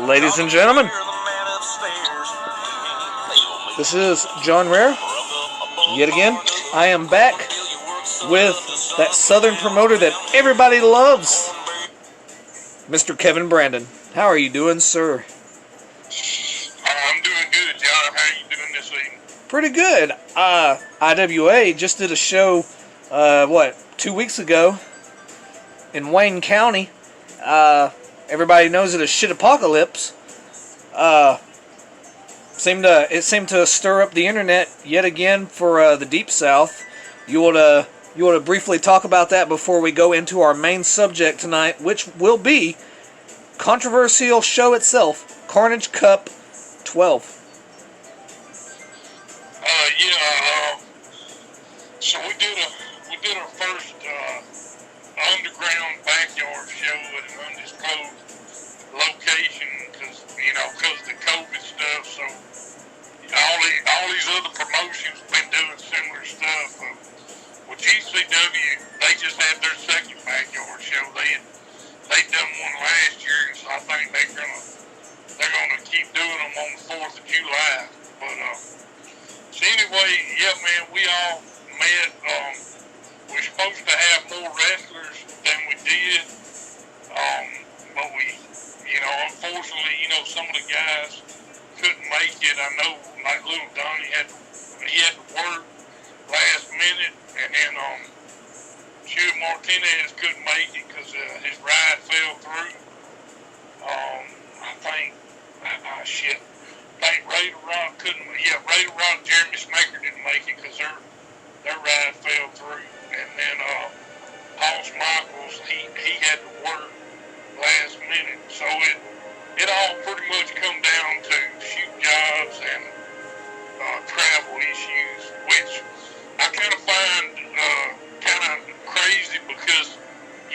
Ladies and gentlemen, this is John Rare. Yet again, I am back with that Southern promoter that everybody loves, Mr. Kevin Brannen. How are you doing, sir? I'm doing good, John. How are you doing this evening? Pretty good. IWA just did a show, 2 weeks ago in Wayne County. Everybody knows it as Shit Apocalypse. It seemed to stir up the internet yet again for the Deep South. You want to briefly talk about that before we go into our main subject tonight, which will be controversial show itself, Carnage Cup 12. So we did our first underground backyard show at an undisclosed location because of the COVID stuff. So all these other promotions been doing similar stuff. With GCW, they just had their second backyard show. They done one last year, so I think they're gonna keep doing them on the 4th of July. But so anyway, yeah, man, we all met. We're supposed to have more wrestlers than we did, but we, unfortunately, some of the guys couldn't make it. I know, like Little Donnie had to work last minute, and then Hugh Martinez couldn't make it because his ride fell through. I think Raider Rock couldn't. Yeah, Raider Rock, Jeremy Smaker didn't make it because their ride fell through, and then Hoss Michaels he had to work last minute. So it all pretty much come down to shoot jobs and travel issues, which I kind of find kind of crazy because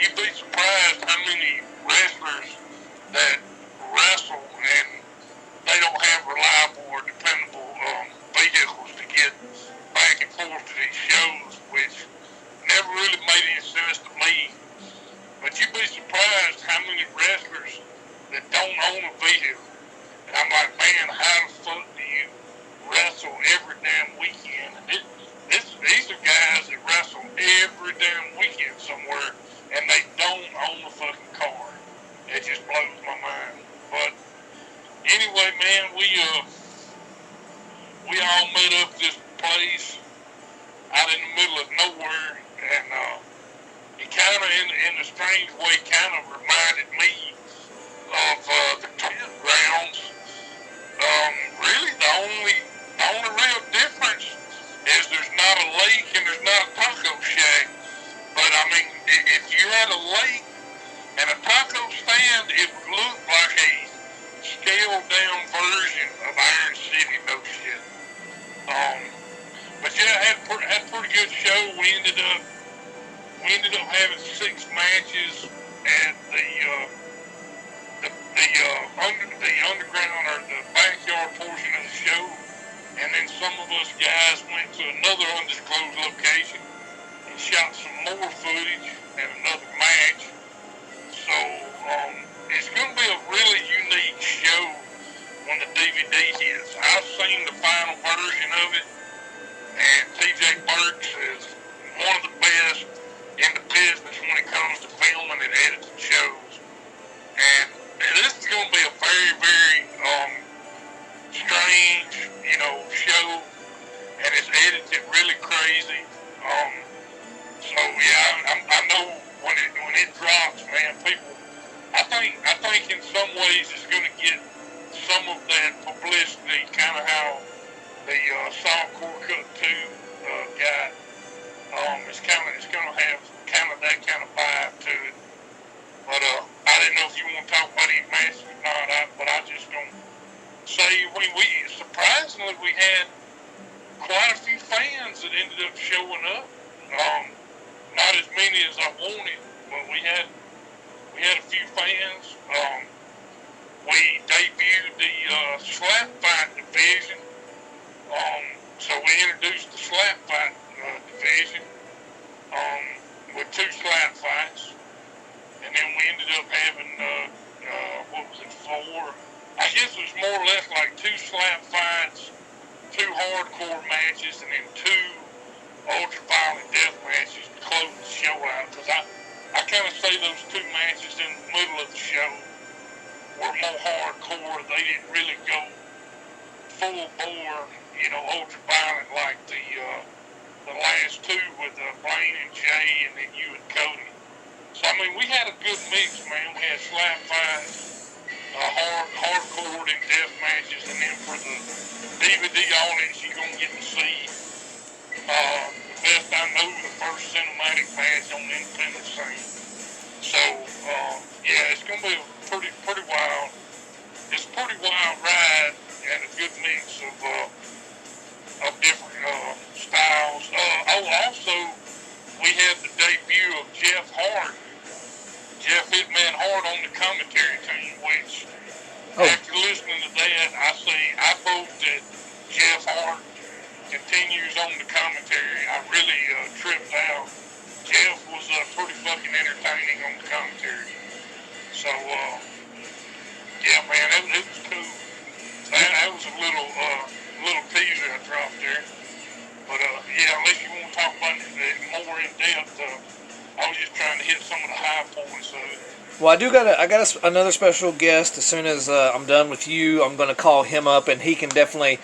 you'd be surprised how many wrestlers that wrestle and they don't have reliable or dependable vehicles to get back and forth to these shows, which never really made any sense to me. But you'd be surprised how many wrestlers that don't own a vehicle. And I'm like, man, how the fuck do you wrestle every damn weekend? These are guys that wrestle every damn weekend somewhere, and they don't own a fucking car. It just blows my mind. But anyway, man, we all met up this place out in the middle of nowhere, and it kind of, in a strange way, kind of reminded me of the campgrounds. Really, the only real difference is there's not a lake and there's not a taco shack. But I mean, if you had a lake and a taco stand, it would look like a scaled down version of Iron City, no shit. But yeah, had a pretty good show. We ended up having 6 matches at the underground or the backyard portion of the show, and then some of us guys went to another undisclosed location and shot some more footage and another match. So it's going to be a really unique show when the DVD hits. I've seen the final version of it, and TJ Burks is one of the best in the business when it comes to filming and editing shows. And this is going to be a very, very strange, show, and it's edited really crazy. So yeah, I know when it drops, man, people. I think in some ways it's going to get some of that publicity, kind of how the Softcore Cut 2 got. It's going to have kind of that kind of vibe to it. But I didn't know if you want to talk about any matches or not. But I just going to say we surprisingly we had quite a few fans that ended up showing up. Not as many as I wanted, but we had a few fans. We debuted the slap fight division. So we introduced the slap fight division with 2 slap fights. And ended up having, what was it, 4? I guess it was more or less like 2 slap fights, 2 hardcore matches, and then 2 ultra-violent death matches to close the show out. Because I kind of say those 2 matches in the middle of the show were more hardcore. They didn't really go full bore, ultra-violent like the last 2 with Brannen and Jay and then you and Cody. So, I mean, we had a good mix, man. We had slap fights, hardcore and death matches, and then for the DVD audience, you're going to get to see the best I know, the first cinematic match on the independent scene. So, yeah, it's going to be a pretty wild. It's a pretty wild ride and a good mix of different styles. Also, we had the debut of Jeff Hitman Hart on the commentary team, which after listening to that, I vote that Jeff Hart continues on the commentary. I really tripped out. Jeff was pretty fucking entertaining on the commentary. So, yeah, man, it was cool. That was a little teaser I dropped there. But, yeah, unless you want to talk about it more in depth, I was just trying to hit some of the high points of it. Well, I got another special guest. As soon as I'm done with you, I'm going to call him up, and he can definitely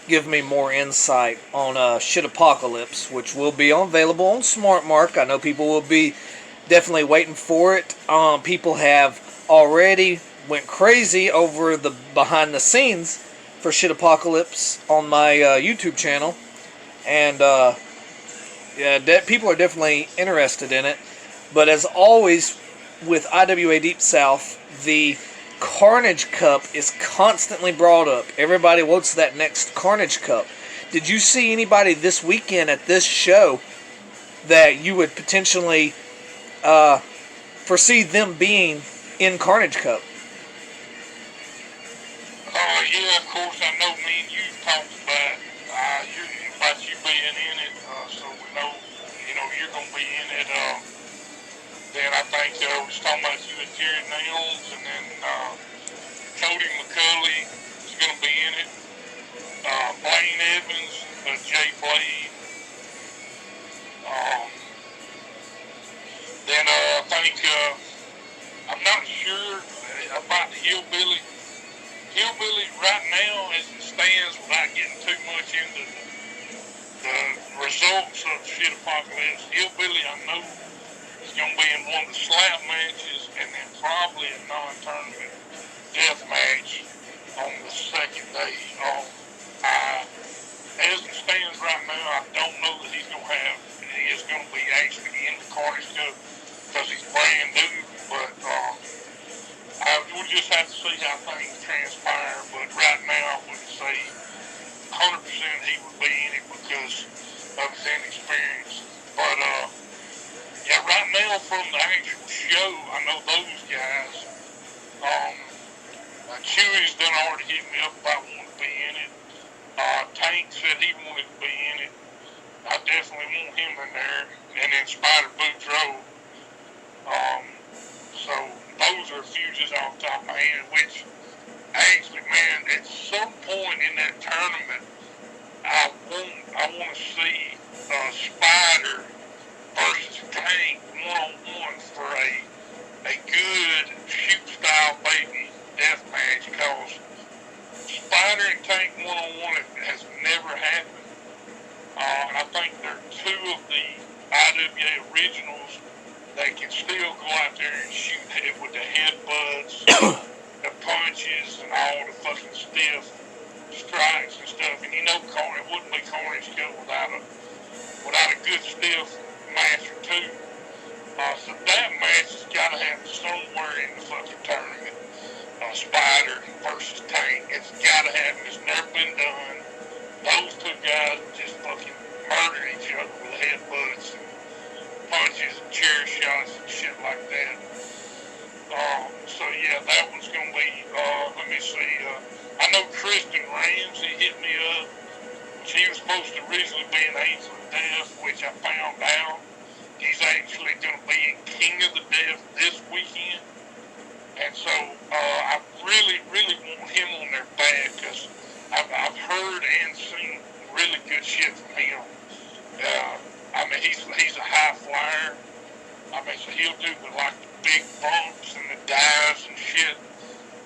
give me more insight on Shit Apocalypse, which will be available on Smart Mark. I know people will be definitely waiting for it. People have already went crazy over the behind the scenes for Shit Apocalypse on my YouTube channel, and people are definitely interested in it. But as always with IWA Deep South, the Carnage Cup is constantly brought up. Everybody wants that next Carnage Cup. Did you see anybody this weekend at this show that you would potentially foresee them being in Carnage Cup? Yeah, of course, I know me and you've talked about you being in it, so we know, you're going to be in it. Then I think we was talking about you and Jerry Nails, and then Cody McCulley is going to be in it. Blaine Evans, Jay Blade. Then I think, I'm not sure about the Hillbilly. Hillbilly right now, as it stands, without getting too much into the results of Shit Apocalypse, Hillbilly I know is going to be in one of the slap matches, and then probably a non-tournament death match on the second day. As it stands right now, I don't know that he is going to be actually in the Carnage Cup because he's brand new, but we'll just have to see how things transpire. But right now, I would say 100% he would be in it because of his inexperience. But yeah, right now from the actual show, I know those guys. Chewy's done already hit me up about wanting to be in it. Tank said he wanted to be in it. I definitely want him in there. And then Spider Boudreaux. So those are a few just off the top of my head, which actually, man, at some point in that tournament, I want to see Spider versus Tank one-on-one for a good shoot-style baby death match, because Spider and Tank one-on-one has never happened. And I think they're 2 of the IWA originals that can still go out there and shoot with the headbutts, the punches, and all the fucking stiff strikes and stuff. And it wouldn't be Carnage Cup without a good stiff match or 2. So that match has got to happen somewhere in the fucking tournament. Spider versus Tank. It's got to happen. It's never been done. Those 2 guys just fucking murder each other with headbutts and punches and chair shots and shit like that. So yeah, that one's gonna be, let me see, I know Kristen Ramsey hit me up. She was supposed to originally be an Angel of Death, which I found out. He's actually gonna be in King of the Death this week. he's a high flyer. I mean, so he'll do like the big bumps and the dives and shit,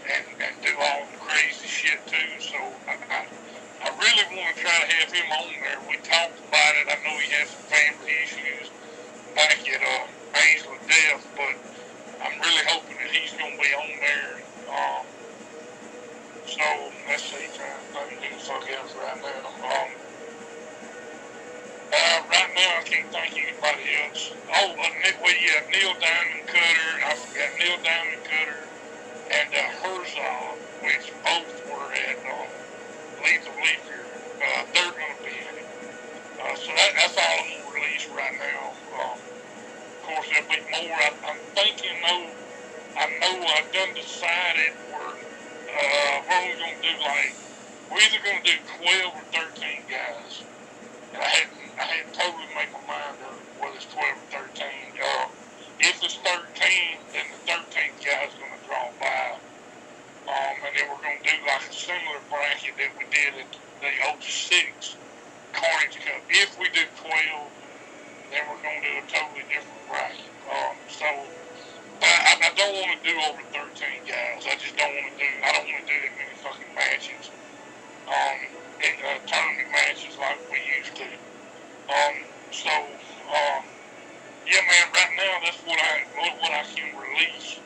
and do all the crazy shit too. So I really want to try to have him on there. We talked about it. I know he has some family issues back at Angel of Death, but I'm really hoping that he's going to be on there. So let's see, let me do the fuck else right now. Right now I can't think of anybody else. Oh, Neil Diamond Cutter. I forgot Neil Diamond Cutter and Herzog, which both were at Lethal Leader. They're going to be in it. So that's all I'm going to release right now. Of course, there'll be more. I'm thinking, I know I've done decided we're only going to do we're either going to do 12 or 13 guys. And I hadn't totally made my mind up whether it's 12 or 13. If it's 13, then the 13th guy's going to draw by. And then we're going to do like a similar bracket that we did at the 06 Carnage Cup. If we do 12, then we're going to do a totally different bracket. But I don't want to do over 13 guys. I just don't want to do, I don't want to do that many fucking matches. Tournament matches like we used to. Yeah, man, right now that's what I can release.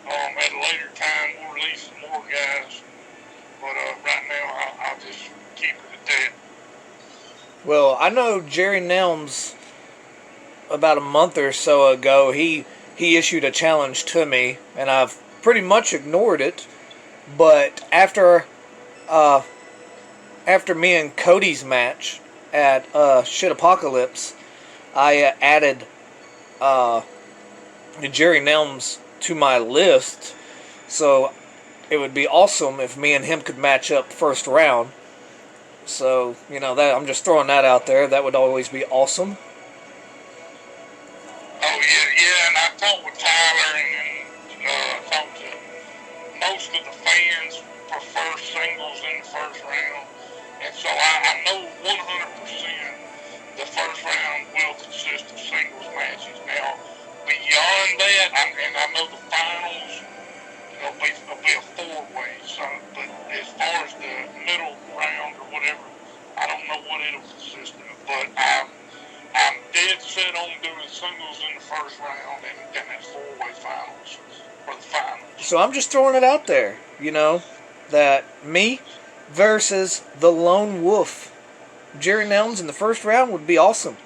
At a later time, we'll release some more guys. But right now, I'll just keep it at that. Well, I know Jerry Nelms, about a month or so ago, he issued a challenge to me, and I've pretty much ignored it. But after me and Cody's match at Shit Apocalypse, I added Jerry Nelms to my list, so it would be awesome if me and him could match up first round. So, that I'm just throwing that out there. That would always be awesome. Oh, yeah, and I talked with Tyler and talked to most of the fans prefer singles in the first round. And so I know 100% the first round will consist of singles matches. Now, beyond that, I know the finals will be a four-way. So, but as far as the middle round or whatever, I don't know what it'll consist of. But I'm dead set on doing singles in the first round and that four-way finals for the finals. So I'm just throwing it out there, that me versus the Lone Wolf, Jerry Nelms in the first round would be awesome.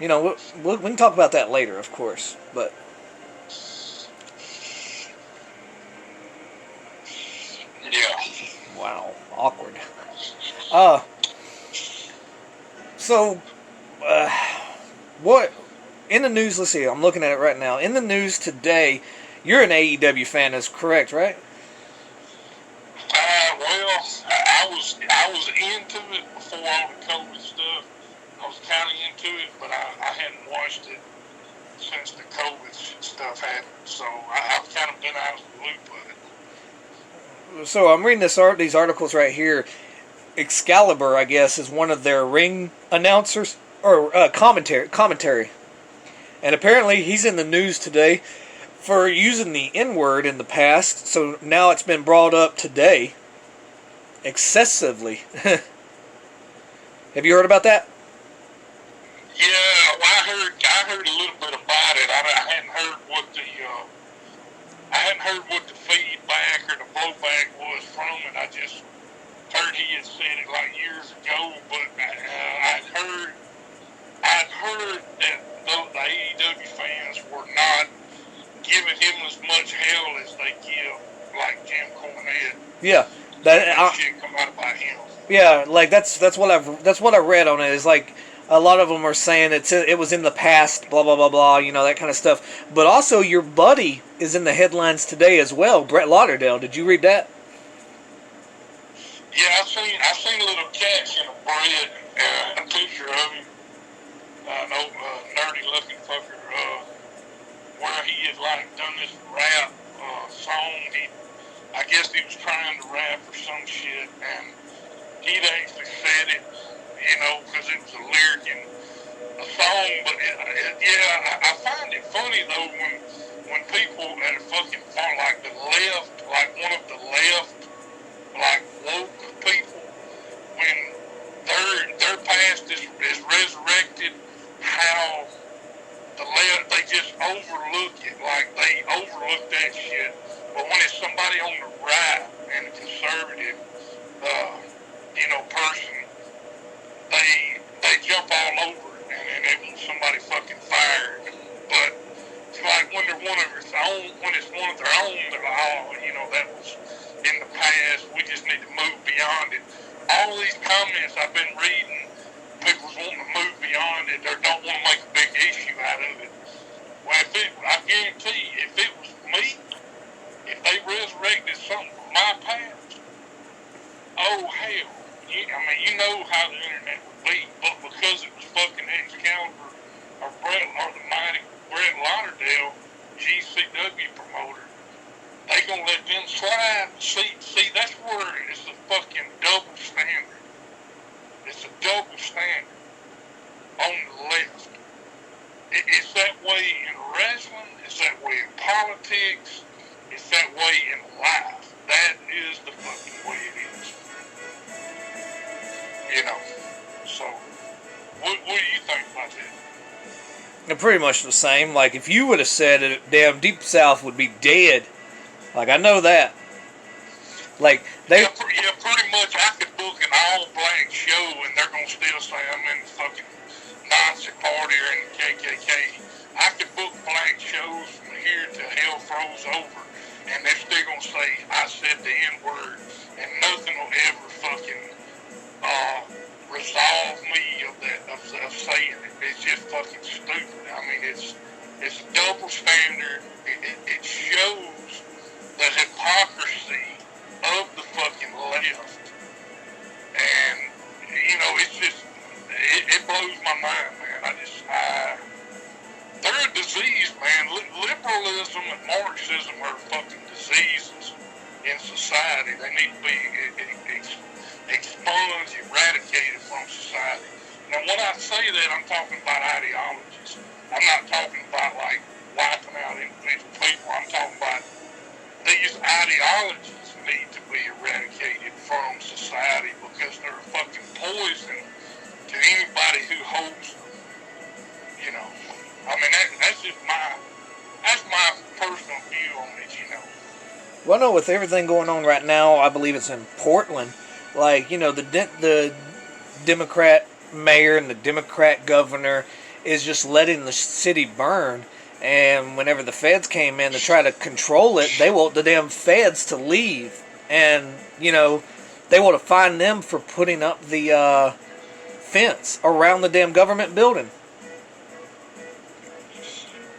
We can talk about that later, of course, but... Yeah. Wow, awkward. What in the news? Let's see. I'm looking at it right now. In the news today, you're an AEW fan, is correct, right? Well, I was into it before all the COVID stuff. I was kind of into it, but I hadn't watched it since the COVID stuff happened. So I've kind of been out of the loop of it. So I'm reading these articles right here. Excalibur, I guess, is one of their ring announcers or commentary, and apparently he's in the news today for using the N-word in the past. So now it's been brought up today excessively. Have you heard about that? Yeah, well, I heard a little bit about it. I hadn't heard what the feedback or the blowback was from it. I just heard he had said it like years ago, but I'd heard that the AEW fans were not giving him as much hell as they give like Jim Cornette. Yeah, that shit come out about him. Yeah, like that's what I read on it. Is like a lot of them are saying it was in the past, blah blah blah blah, that kind of stuff. But also, your buddy is in the headlines today as well, Brett Lauderdale. Did you read that? Yeah, I seen a little catch in a bread, a picture of him, an old nerdy looking fucker, where he had done this rap song. I guess he was trying to rap or some shit, and he'd actually said it, because it was a lyric in a song, but yeah, I find it funny though when people that are fucking far like the left, like one of the left, like woke people, when their past is resurrected, how the left they just overlook it, like they overlook that shit. But when it's somebody on the right and a conservative, person, they jump all over it, and they want somebody fucking fired. But it's like when they're one of its own, when it's one of their own, they're like, oh, that was in the past. We just need to move beyond it. All these comments I've been reading, people's wanting to move beyond it or don't want to make a big issue out of it. Well, I guarantee you, if it was me, if they resurrected something from my past, oh hell, you know how the internet would be, but because it was fucking Excalibur or the mighty Brett Lauderdale, GCW promoter, they gonna let them slide. See, that's where it's a fucking double standard. It's a double standard on the left. It's that way in wrestling. It's that way in politics. It's that way in life. That is the fucking way it is. So, what do you think about that? They're pretty much the same. Like, if you would have said it, damn Deep South would be dead. Like, I know that. Like, they... Yeah, pretty much I could book an all-black show and they're going to still say I'm in the fucking Nazi party or in the KKK. I could book black shows from here to hell froze over and they're still going to say I said the N-word and nothing will ever fucking resolve me of saying it. It's just fucking stupid. I mean, it's a double standard. It shows the hypocrisy of the fucking left. And, it's just, it blows my mind, man. They're a disease, man. Liberalism and Marxism are fucking diseases in society. They need to be expunged, eradicated from society. Now, when I say that, I'm talking about ideologies. I'm not talking about, like, wiping out individual people. I'm talking about these ideologies need to be eradicated from society because they're a fucking poison to anybody who holds them. I mean, that's just my personal view on it, Well, no, with everything going on right now, I believe it's in Portland. Like, the Democrat mayor and the Democrat governor is just letting the city burn. And whenever the feds came in to try to control it, they want the damn feds to leave. And, they want to fine them for putting up the fence around the damn government building.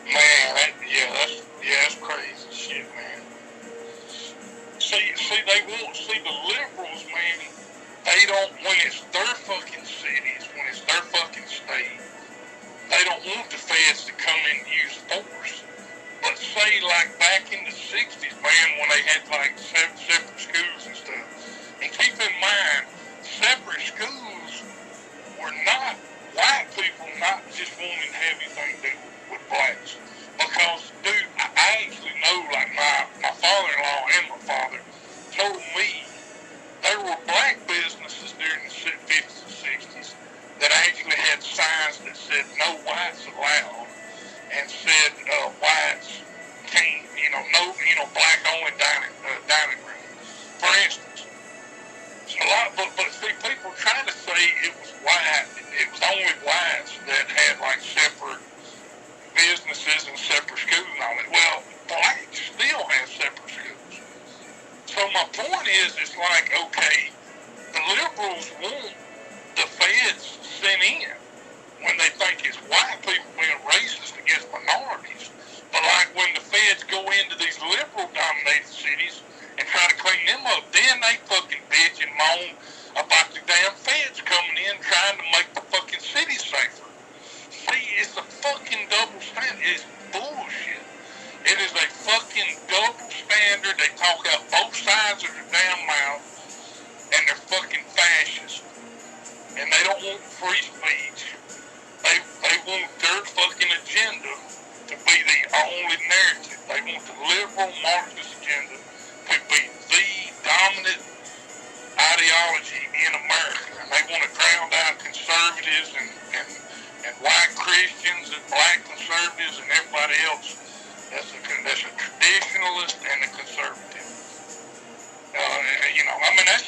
Man, that's crazy shit, man. See, the liberals, man, they don't, when it's their fucking cities, when it's their fucking state, they don't want the feds to come in and use force. But say, like, back in the 60s, man, when they had, like, separate schools and stuff, and keep in mind, separate schools were not white people not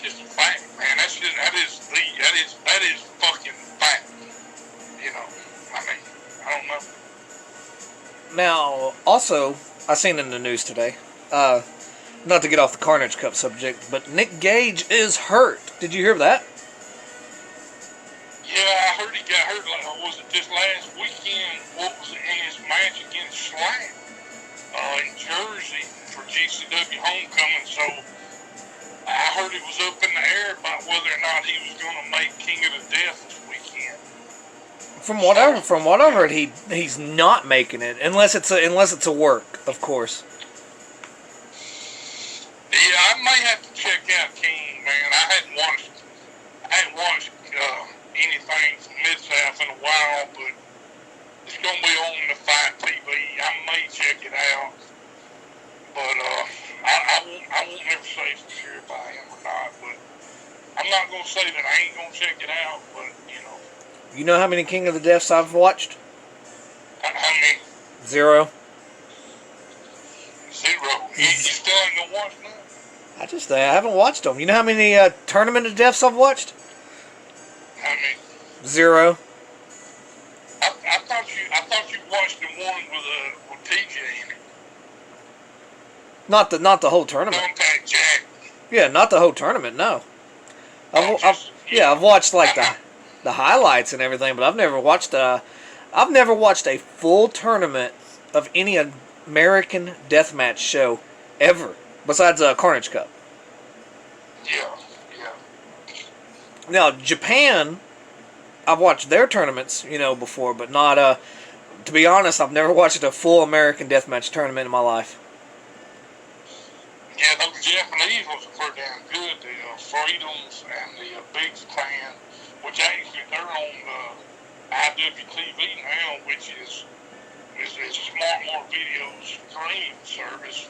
just a fact, man. That is fucking fact. You know, I mean, I don't know. Now, also, I seen in the news today, not to get off the Carnage Cup subject, but Nick Gage is hurt. Did you hear that? Yeah, I heard he got hurt. Like, was it just last weekend? What was it in his match against Slack in Jersey for GCW Homecoming? So I heard it was up in the air about whether or not he was going to make King of the Death this weekend. From what I heard, he's not making it unless it's a work, of course. Yeah, I may have to check out King, man. I hadn't watched anything from Mid-South in a while, but it's going to be on the Fight TV. I may check it out, but I won't never say for sure if I am or not. But I'm not going to say that I ain't going to check it out, but you know. You know how many King of the Deaths I've watched? How many? 0. 0. You still ain't going to watch none? I haven't watched them. You know how many Tournament of Deaths I've watched? How many? 0. I thought you watched the one with TJ in it. Not the whole tournament. Contact Jack. Yeah, not the whole tournament. No. I've watched like the highlights and everything, but I've never watched a full tournament of any American deathmatch show ever, besides Carnage Cup. Yeah. Now Japan, I've watched their tournaments, before, but not. To be honest, I've never watched a full American deathmatch tournament in my life. Yeah, those Japanese ones are pretty damn good. The Freedoms and the Big Japan, which actually they're on IWTV now, which is Smart More Videos streaming service,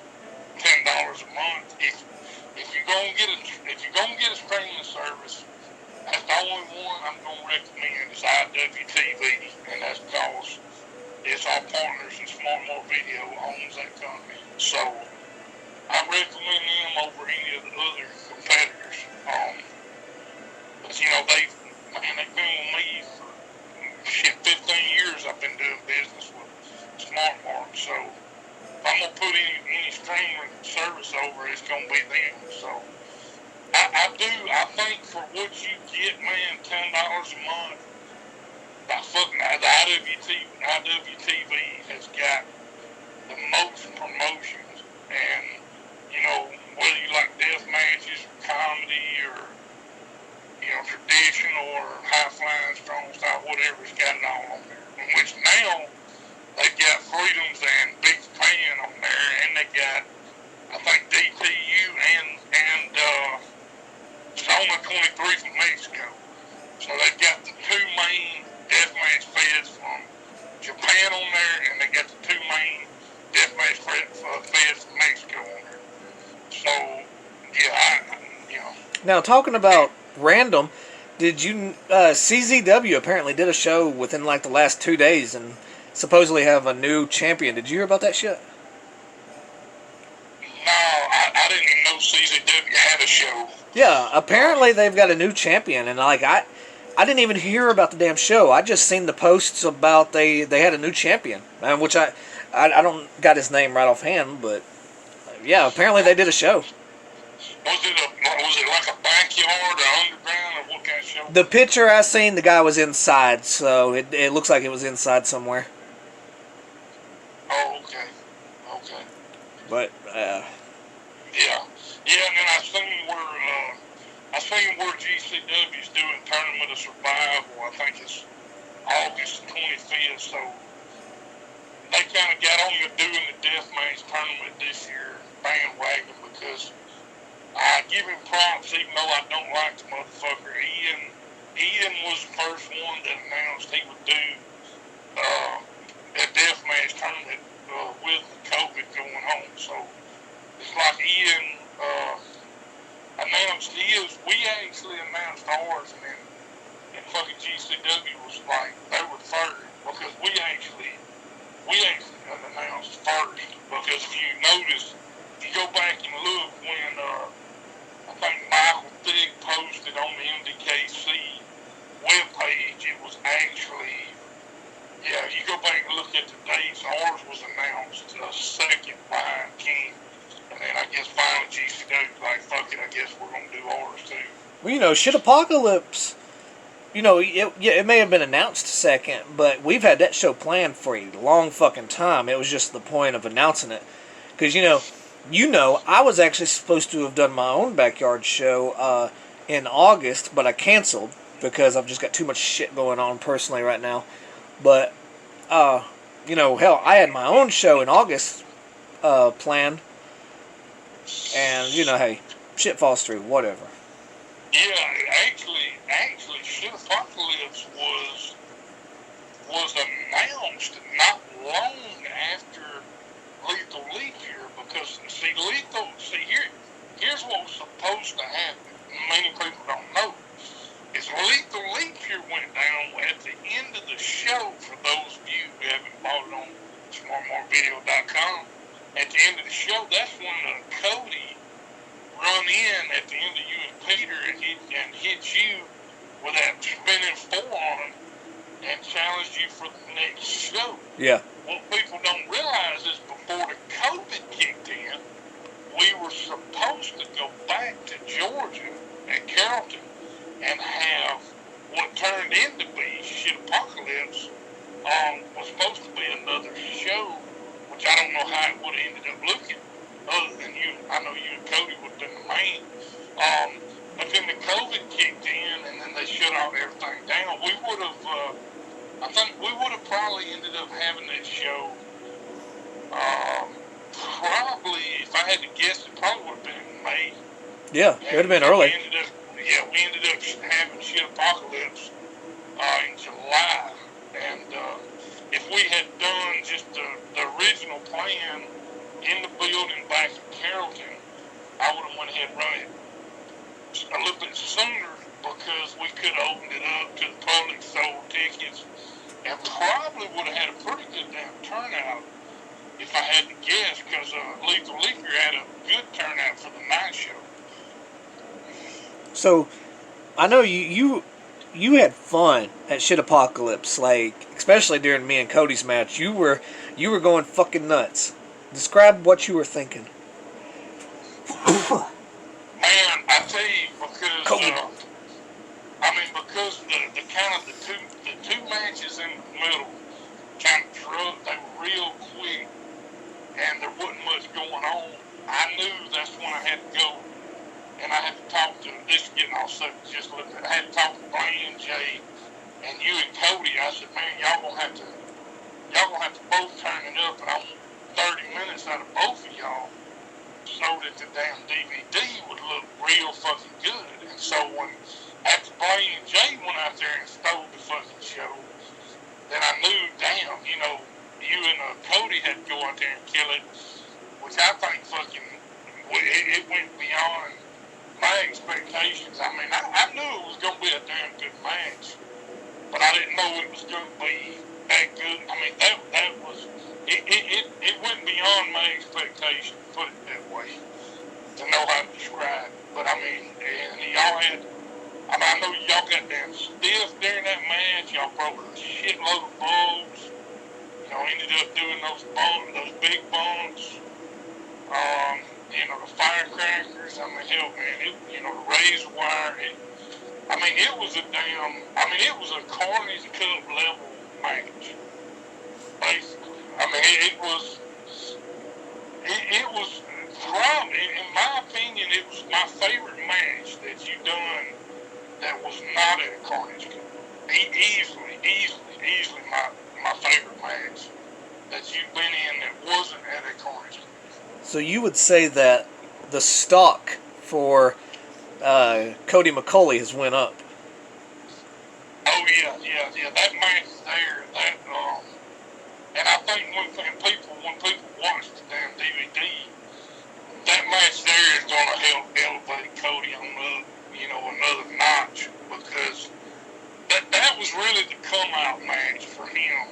$10 a month. If you're gonna get a streaming service, that's the only one I'm gonna recommend is IWTV, and that's because it's our partners and Smart More Video owns that company. So I recommend them over any of the other competitors. But they've been with me for 15 years. I've been doing business with Smart Mark. So if I'm gonna put any streaming service over, it's gonna be them. So I think for what you get, man, $10 a month. The IWTV has got the most promotions, and whether you like death matches, comedy, or traditional or high flying, strong style, whatever, it's got it all on there. In which now they've got Freedoms and Big Japan on there, and they got I think DTU and Zona 23 from Mexico. So they've got the two main deathmatch feds from Japan on there, and they got the two main deathmatch feds from Mexico on there. So, Now, talking about random, did you CZW apparently did a show within like the last 2 days and supposedly have a new champion. Did you hear about that shit? No, I didn't even know CZW had a show. Yeah, apparently they've got a new champion, and I didn't even hear about the damn show. I just seen the posts about they had a new champion, which I don't got his name right offhand, but yeah, apparently they did a show. Was it like a backyard or underground, or what kind of show? The picture I seen, the guy was inside, so it looks like it was inside somewhere. Oh, okay. But Yeah, and then I seen where GCW's doing Tournament of Survival. I think it's August 25th, so they kind of got on to doing the deathmatch tournament this year, bandwagon, because I give him props, even though I don't like the motherfucker. Ian was the first one that announced he would do a deathmatch tournament with COVID going on. So it's like Ian announced his. We actually announced ours, and then fucking GCW was like, they were third, because we actually announced first. Because if you notice, if you go back and look when I think Michael Thick dates. Ours was announced second behind King. And then I guess finally GCW was like, fuck it, I guess we're going to do ours too. Well, you know, Shit Apocalypse, you know, it may have been announced second, but we've had that show planned for a long fucking time. It was just the point of announcing it. Because, you know, I was actually supposed to have done my own backyard show in August, but I canceled because I've just got too much shit going on personally right now. But, you know, hell, I had my own show in August planned. And, you know, hey, shit falls through, whatever. Yeah, actually, Shit Apocalypse was announced not long after Lethal Leap here, because here's what was supposed to happen. Many people don't know. Is Lethal Leap here went down at the end of the show. For those of you who haven't bought it on smartmarkvideo.com, at the end of the show, that's when Cody run in at the end of you and Peter and hit you with that spinning forearm and challenged you for the next show. Yeah. What people don't realize is before the COVID kicked in, we were supposed to go back to Georgia at Carrollton and have what turned into be Shit Apocalypse. Was supposed to be another show, which I don't know how it would have ended up looking, other than you. I know you and Cody would have been the main. But then the COVID kicked in, and then they shut off everything down. We would have, I think we would have probably ended up having that show. Probably, if I had to guess, it probably would have been in May. Yeah, it would have been early. We ended up having Shit Apocalypse in July. And if we had done just the original plan in the building back in Carrollton, I would have went ahead and run it a little bit sooner, because we could have opened it up to the public, sold tickets, and probably would have had a pretty good damn turnout if I had to guess, because Lethal Leaker had a good turnout for the night show. So, I know you had fun at Shit Apocalypse, like, especially during me and Cody's match. You were going fucking nuts. Describe what you were thinking. Man, I tell you, because because the kind of the two matches in the middle kind of they were real quick, and there wasn't much going on. I knew that's when I had to go, and I had to talk to, this is getting all subject just a little bit, I had to talk to Brian, Jay, and you and Cody. I said, man, y'all gonna have to both turn it up, and I want 30 minutes out of both of y'all, so that the damn DVD would look real fucking good. And so when, after Brian and Jay went out there and stole the fucking show, then I knew, damn, you know, you and Cody had to go out there and kill it, which I think fucking, it went beyond my expectations. I mean, I knew it was going to be a damn good match, but I didn't know it was going to be that good. I mean, that was, it went beyond my expectations, put it that way, to know how to describe it. But I mean, and y'all had, I know y'all got damn stiff during that match. Y'all broke a shitload of bulbs. Y'all ended up doing those big bumps. You know, the firecrackers. I mean, hell, man, you know, the razor wire. It was it was a Carnage Cup level match, basically. I mean, it was probably, in my opinion, it was my favorite match that you done that was not at a Carnage Cup. Easily my favorite match that you've been in that wasn't at a Carnage Cup. So you would say that the stock for Cody McCauley has went up? Oh yeah. That match is there. And I think when people watch the damn DVD, that match there is going to help elevate Cody on another notch, because that was really the come out match for him.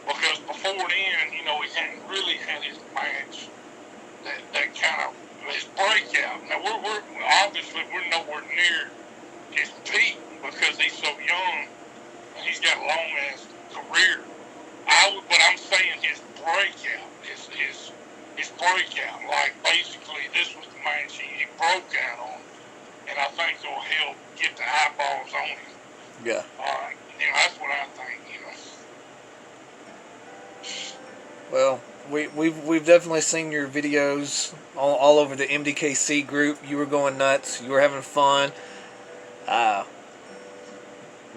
Because before then, you know, he hadn't really had his match that kind of his breakout. Now we're obviously nowhere near his peak because he's so young and he's got a long ass career. But I'm saying his breakout, his breakout, like basically this was the match he broke out on, and I think it'll help get the eyeballs on him. Yeah. That's what I think. Well, we've definitely seen your videos all over the MDKC group. You were going nuts. You were having fun.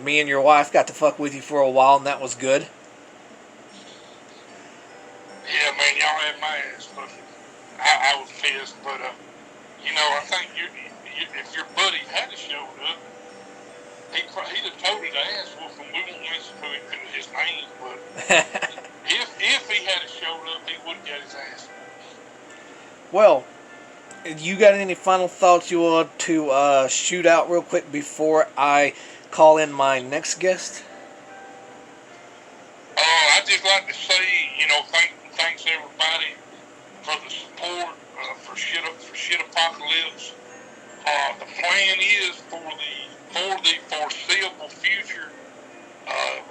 Me and your wife got to fuck with you for a while, and that was good. Yeah, man, y'all had my ass, but I was pissed. But I think if your buddy had showed up, he'd have told his ass whooping. We won't mention his name, but if he had showed up, he would get his ass. Well, you got any final thoughts you want to shoot out real quick before I call in my next guest? I'd just like to say, thanks everybody for the support for shit apocalypse. The plan is for the foreseeable future,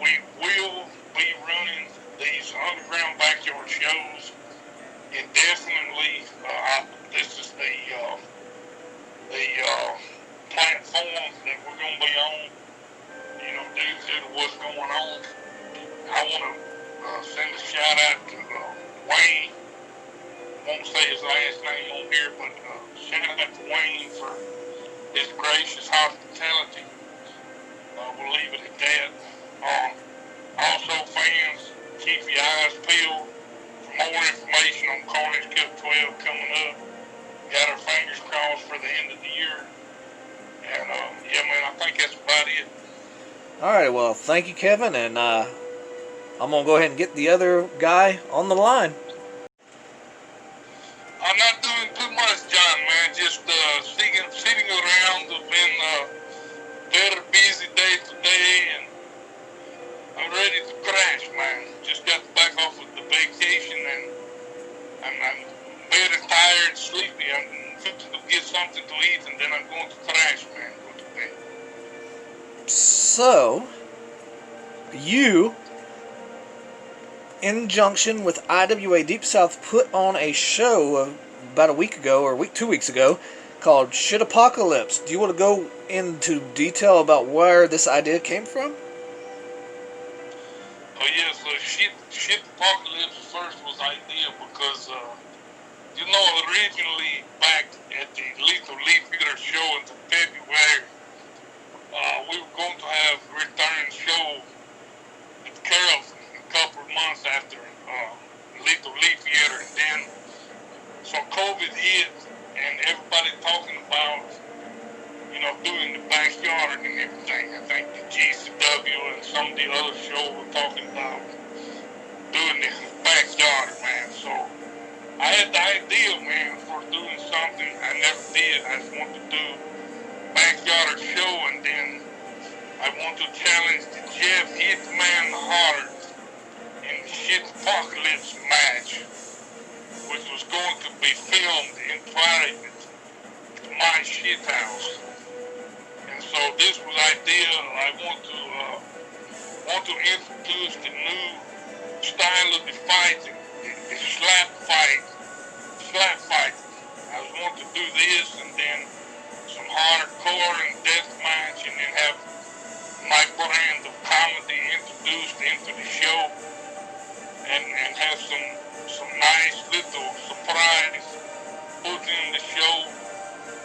we will be running these underground backyard shows indefinitely. This is the platform that we're going to be on. Due to what's going on, I want to send a shout out to Wayne. Won't say his last name on here, but shout out to Wayne for his gracious hospitality. We'll leave it at that. Also, fans, keep your eyes peeled for more information on Carnage Cup 12 coming up. Got our fingers crossed for the end of the year. And, man, I think that's about it. Alright, well, thank you, Kevin, and I'm going to go ahead and get the other guy on the line. I'm not doing too much, John, man. Just sitting around. I've been very busy day today, and I'm ready to crash, man. Just got back off with the vacation, and I'm very tired, sleepy. I'm fixing to get something to eat, and then I'm going to crash, man. Go to bed. So, you, in conjunction with IWA Deep South, put on a show about a week ago, or 2 weeks ago, called Shit Apocalypse. Do you want to go into detail about where this idea came from? Oh, yeah, so Shit Apocalypse first was idea because, originally back at the Lethal Leaf Eater show in February, we were going to have a return show at Carrollton a couple of months after Lethal Leaf Eater, and then so COVID hit, and everybody talking about, doing the backyard and everything. I think the GCW and some of the other shows were talking about doing the backyard, man. So I had the idea, man, for doing something I never did. I just wanted to do backyard show, and then I want to challenge the Jeff Hitman Hart in the Shit Apocalypse match, which was going to be filmed in private at my shit house. And so this was idea. I want to introduce the new style of the fighting, the slap fight. I want to do this, and then some hardcore and death match, and then have my brand of comedy introduced into the show, and have some nice little surprise put in the show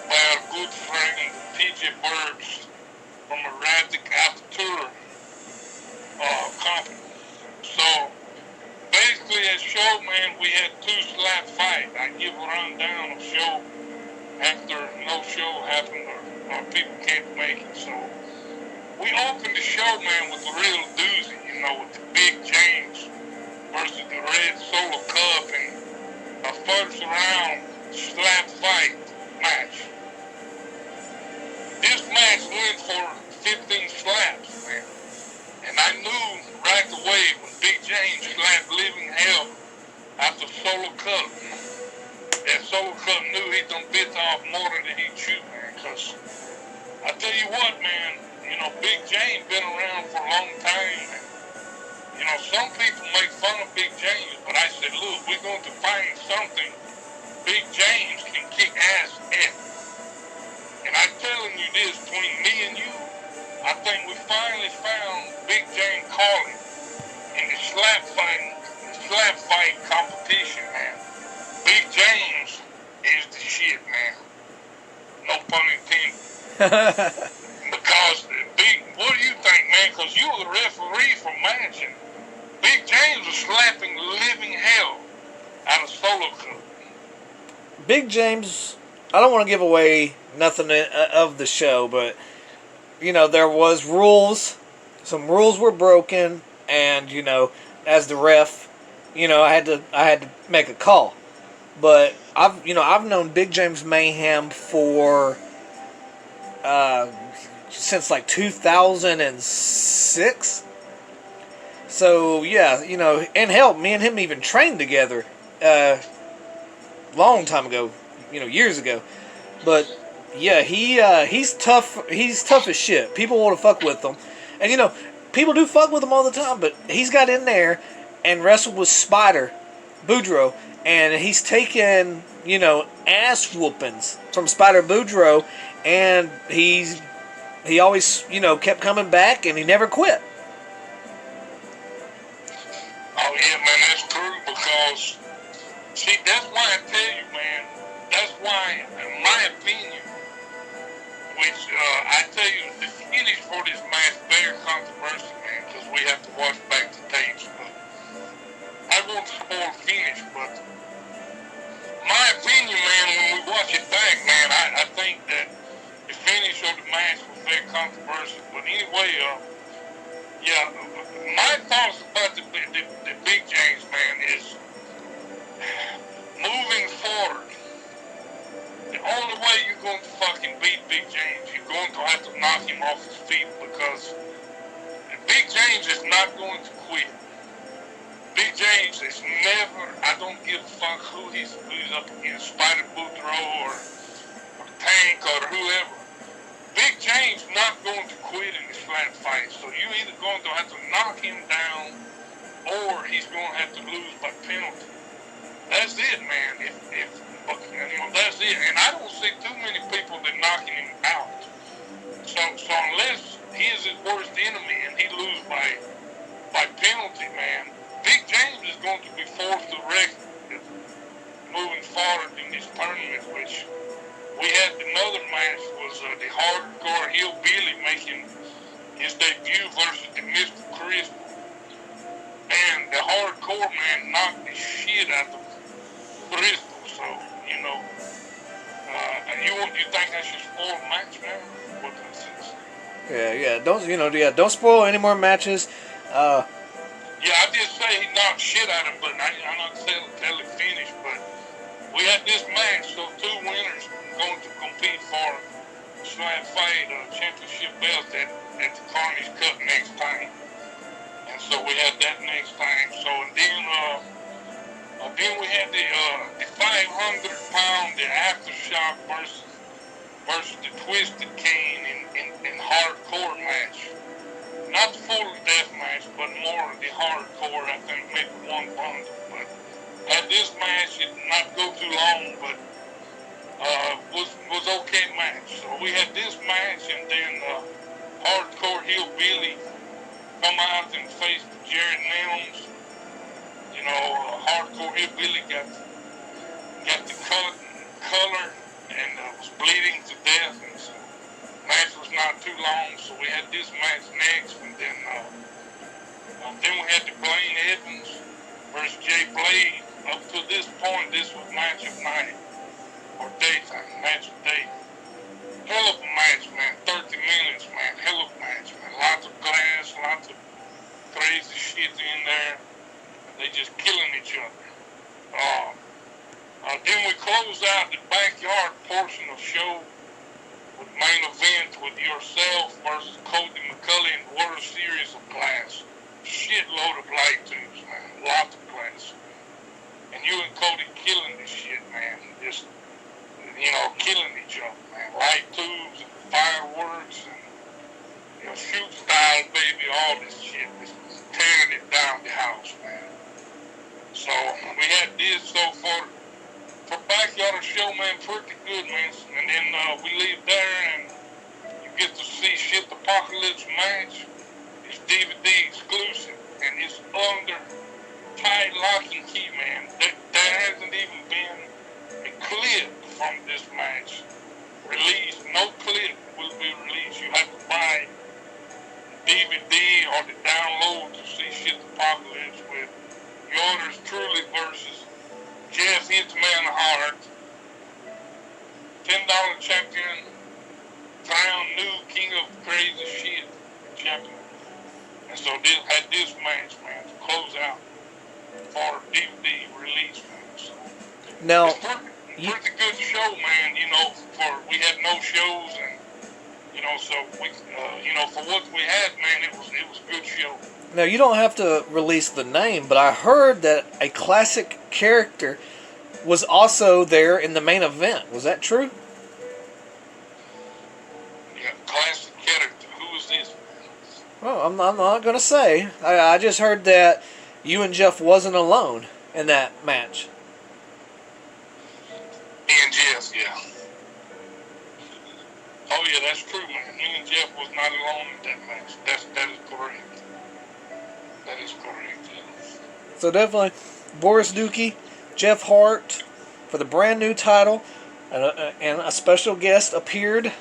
by our good friend TJ Burbs from Erratic Aperture company. So basically at show, man, we had 2 slap fights. I give a rundown of show after no show happened or people can't make it. So we opened the show, man, with a real doozy, with the Big James versus the Red Solo Cup and a first round slap fight match. This match went for 15 slaps, man. And I knew right away when Big James slapped living hell after Solo Cup, that Solo Cup knew he done bit off more than he chewed, man. Because I tell you what, man, Big James been around for a long time, man. You know, some people make fun of Big James, but I said, look, we're going to find something Big James can kick ass at. And I'm telling you this, between me and you, I think we finally found Big James calling in the slap fight competition, man. Big James is the shit, man. No pun intended. Because what do you think, man? Because you were the referee for match, and Big James was slapping living hell out of Solo Cup. Big James, I don't want to give away nothing of the show, but there was rules. Some rules were broken, and as the ref, I had to make a call. But I've known Big James Mayhem for since like 2006. So yeah, and hell, me and him even trained together long time ago, years ago. But yeah, he's tough. He's tough as shit. People want to fuck with him, and people do fuck with him all the time. But he's got in there and wrestled with Spider Boudreaux, and he's taken ass whoopings from Spider Boudreaux, and he always kept coming back, and he never quit. Oh yeah, man, that's true. Because see, that's why I tell you, man. That's why, in my opinion, which I tell you, the finish for this match very controversial, man, because we have to watch back the tapes. But I won't spoil finish, but my opinion, man, when we watch it back, man, I think that the finish of the match was very controversial. But anyway, yeah, my thoughts about the Big James, man, is moving forward. The only way you're going to fucking beat Big James, you're going to have to knock him off his feet, because Big James is not going to quit. Big James is never, I don't give a fuck who he's up against, Spider Boudreaux or Tank or whoever. Big James not going to quit in this flat fight, so you're either going to have to knock him down or he's going to have to lose by penalty. That's it, man. That's it. And I don't see too many people that knocking him out. So unless he is his worst enemy and he loses by penalty, man, Big James is going to be forced to record moving forward in this tournament, which we had another match was the Hardcore Hillbilly making his debut versus the Mr. Crystal. And the Hardcore man knocked the shit out of Crystal, so, you think I should spoil the match, man? What this is? Yeah, don't spoil any more matches. Yeah, I did say he knocked shit out of him, but I'm not tell it finished, but we had this match, so two winners going to compete for Slap Fight championship belt at the Carnage Cup next time. And so we had that next time. So, and then we had the 500-pound, the Aftershock versus the Twisted Cane in hardcore match. Not the full death match, but more the hardcore, I think, maybe one bundle. But had this match, it did not go too long, but was okay match. So we had this match, and then Hardcore Hillbilly come out and face Jared Nelms. Hardcore Hillbilly got the color and was bleeding to death, and so match was not too long. So we had this match next, and then we had the Blaine Evans versus Jay Blade. Up to this point, this was match of night or daytime, match of day. Hell of a match, man. 30 minutes, man. Hell of a match, man. Lots of glass, lots of crazy shit in there. They just killing each other. Then we close out the backyard portion of the show with main event with yourself versus Cody McCulley in the World Series of Class. Shitload of light tubes, man. Lots of glass. And you and Cody killing this shit, man. Just, killing each other, man. Light tubes and fireworks and shoot style, baby, all this shit. It's tearing it down the house, man. So we had this. So for backyard show, man, pretty good, man. And then we leave there and you get to see Shit Apocalypse match. It's DVD exclusive and it's under tight lock and key, man. There hasn't even been a clip from this match released. No clip will be released. You have to buy DVD or the download to see Shit Apocalypse with yours truly versus Jeff Hitman Hart, $10 champion, crowned new king of crazy shit champion. And so this had this match, man, to close out for DVD release, man. So now, it's pretty good show, man. For we had no shows, and so we, for what we had, man, it was a good show. Now, you don't have to release the name, but I heard that a classic character was also there in the main event. Was that true? Yeah, classic character. Who is this? Well, I'm not going to say. I just heard that you and Jeff wasn't alone in that match. Me and Jeff, yeah. Oh, yeah, that's true, man. Me and Jeff was not alone in that match. That is correct. That is correct, yeah. So definitely, Boris Dookie, Jeff Hart for the brand new title, and a special guest appeared,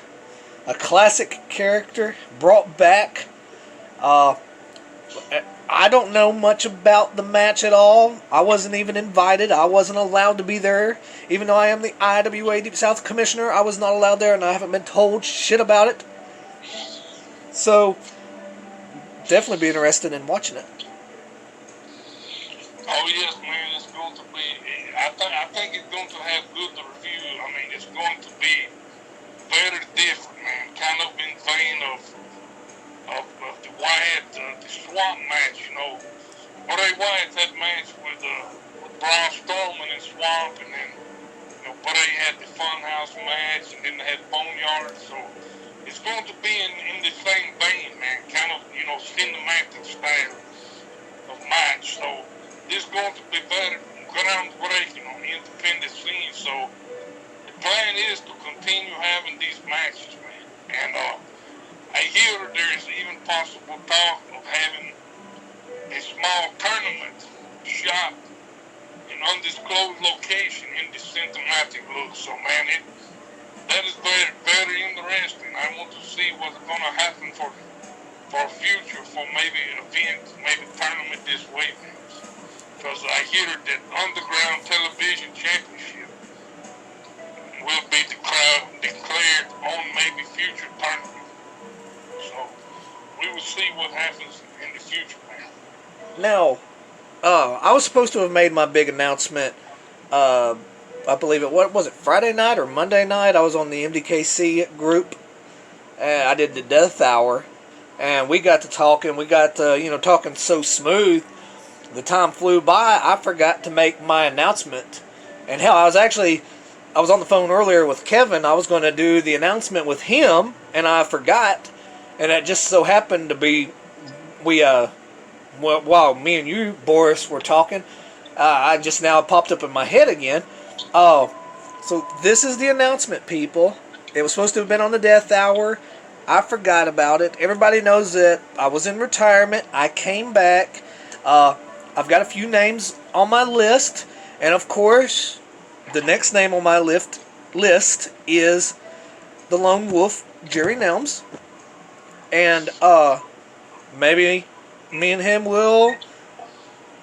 a classic character brought back. I don't know much about the match at all. I wasn't even invited. I wasn't allowed to be there. Even though I am the IWA Deep South Commissioner, I was not allowed there, and I haven't been told shit about it. So, definitely be interested in watching it. Oh yes, man, it's going to be. I think it's going to have good review. I mean, it's going to be very different, man. Kind of in vein of the Wyatt, the Swamp match. Bray Wyatt had match with Braun Strowman and Swamp, and then Bray had the Funhouse match, and then they had Boneyard. So it's going to be in the same vein, man. Kind of cinematic style of match. So this is going to be very groundbreaking on the independent scene. So the plan is to continue having these matches, man. And I hear there is even possible talk of having a small tournament shot in undisclosed location in the cinematic look. So, man, that is very, very interesting. I want to see what's going to happen for future, for maybe events, maybe tournament this way, man. Because I hear that Underground Television Championship will be declared on maybe future tournament. So we will see what happens in the future, man. Now, I was supposed to have made my big announcement. I believe what was it, Friday night or Monday night? I was on the MDKC group. I did the Death Hour, and we got to talking. We got to, talking so smooth. The time flew by. I forgot to make my announcement. And hell, I was on the phone earlier with Kevin. I was going to do the announcement with him, and I forgot. And it just so happened to be, while me and you, Boris, were talking, I just now popped up in my head again. So this is the announcement, people. It was supposed to have been on the Death Hour. I forgot about it. Everybody knows that I was in retirement. I came back. I've got a few names on my list. And of course, the next name on my list is the Lone Wolf, Jerry Nelms. And maybe me and him will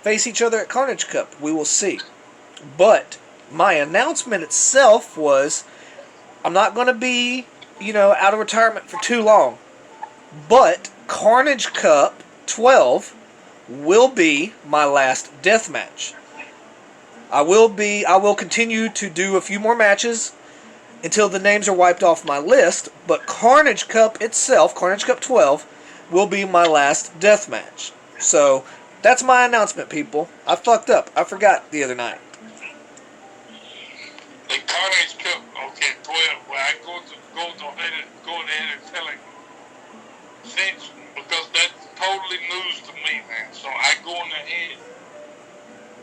face each other at Carnage Cup. We will see. But my announcement itself was, I'm not going to be, out of retirement for too long. But Carnage Cup 12 will be my last death match. I will continue to do a few more matches until the names are wiped off my list, but Carnage Cup itself, Carnage Cup 12, will be my last death match. So, that's my announcement, people. I fucked up. I forgot the other night. The Carnage Cup, okay, 12. Well, I go ahead and tell him, attention because that's totally news to me, man. So I go in ahead,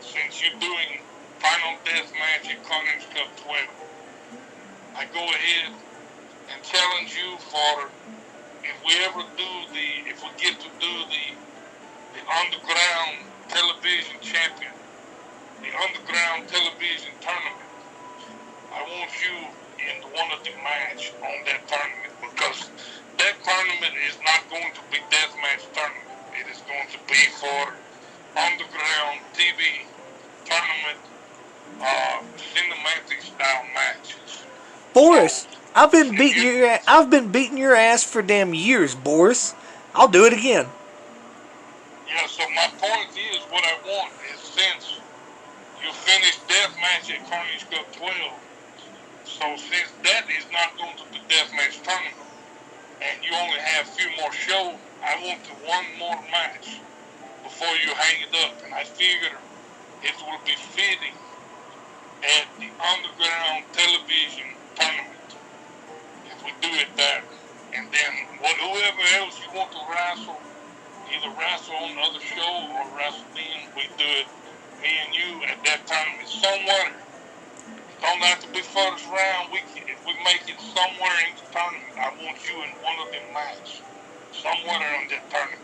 since you're doing Final Death Match at Carnage Cup 12, I go ahead and challenge you for if we get to do the underground television champion, the underground television tournament. I want you in one of the match on that tournament because that tournament is not going to be deathmatch tournament. It is going to be for underground TV tournament, cinematic style matches. Boris, I've been beating your ass for damn years, Boris. I'll do it again. Yeah, so my point is, what I want is since you finished deathmatch at Carnage Cup 12, so since that is not going to be deathmatch tournament, and you only have a few more shows, I want one more match before you hang it up, and I figure it will be fitting at the underground television tournament if we do it there, and then whoever else you want to wrestle, either wrestle on another show or wrestle then, we do it, me and you at that tournament somewhere. Don't have to be first round. If we make it somewhere in the tournament, I want you in one of them matches, somewhere in that tournament.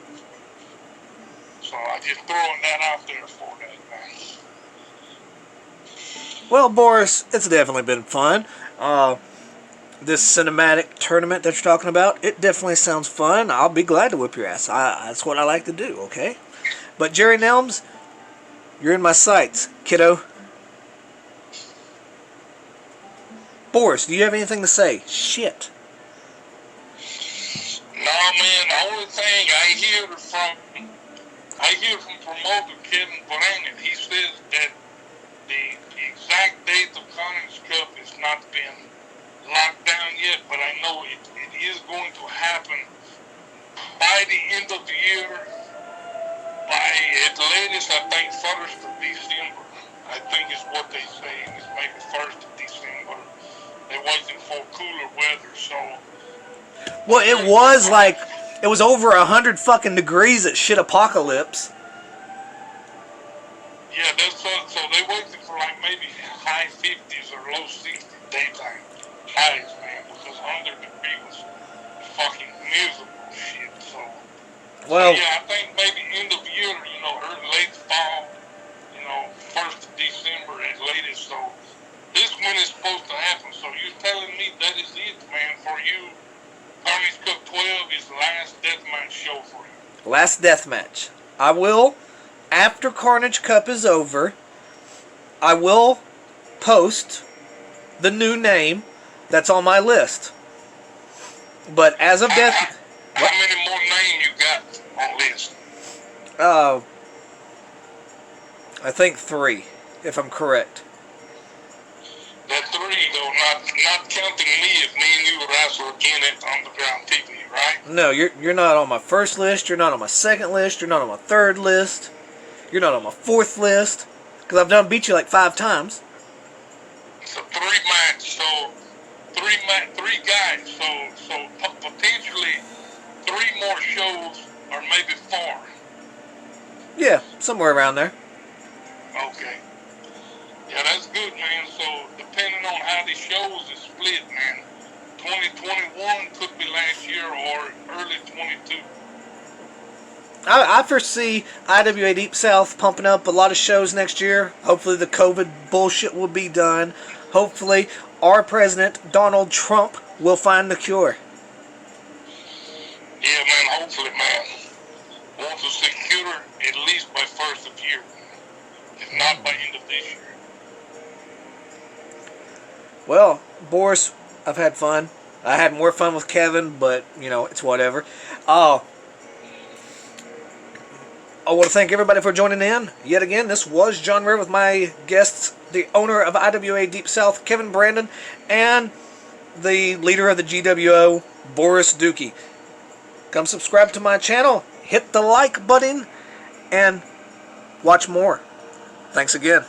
So I just throwing that out there for that, man. Well, Boris, it's definitely been fun. This cinematic tournament that you're talking about, it definitely sounds fun. I'll be glad to whip your ass. That's what I like to do, okay? But Jerry Nelms, you're in my sights, kiddo. Boris, do you have anything to say? Shit. No, man, the only thing I hear from promoter Kevin Brannen, he says that the exact date of Carnage Cup has not been locked down yet, but I know it is going to happen by the end of the year, by at latest, I think 1st of December, I think is what they say, and it's maybe 1st of December. They're waiting for cooler weather, so. Well, it was over 100 fucking degrees at shit apocalypse. Yeah, so they're waiting for like maybe high 50s or low 60s daytime highs, man, because 100 degrees was fucking miserable shit, so. Well, so yeah, I think maybe end of year, early, late fall, 1st of December at latest, so this one is supposed to happen, so you're telling me that is it, man, for you. Carnage Cup 12 is the last deathmatch show for you. last deathmatch. I will, after Carnage Cup is over, I will post the new name that's on my list. But as of death... How many more names you got on list? I think 3, if I'm correct. That 3, though, not counting me if me and you wrestle again at Underground TV, right? No, you're not on my first list, you're not on my second list, you're not on my third list, you're not on my fourth list, because I've done beat you like 5 times. So 3 matches, so 3 guys, so potentially 3 more shows, or maybe 4. Yeah, somewhere around there. Okay. Yeah, that's good, man. So, depending on how the shows is split, man, 2021 could be last year or early 22. I foresee IWA Deep South pumping up a lot of shows next year. Hopefully the COVID bullshit will be done. Hopefully our president, Donald Trump, will find the cure. Yeah, man, hopefully, man. Want to secure at least by 1st of year. If not by end of this year. Well, Boris, I've had fun. I had more fun with Kevin, but, it's whatever. I want to thank everybody for joining in. Yet again, this was John Rare with my guests, the owner of IWA Deep South, Kevin Brannen, and the leader of the GWO, Boris Dookie. Come subscribe to my channel, hit the like button, and watch more. Thanks again.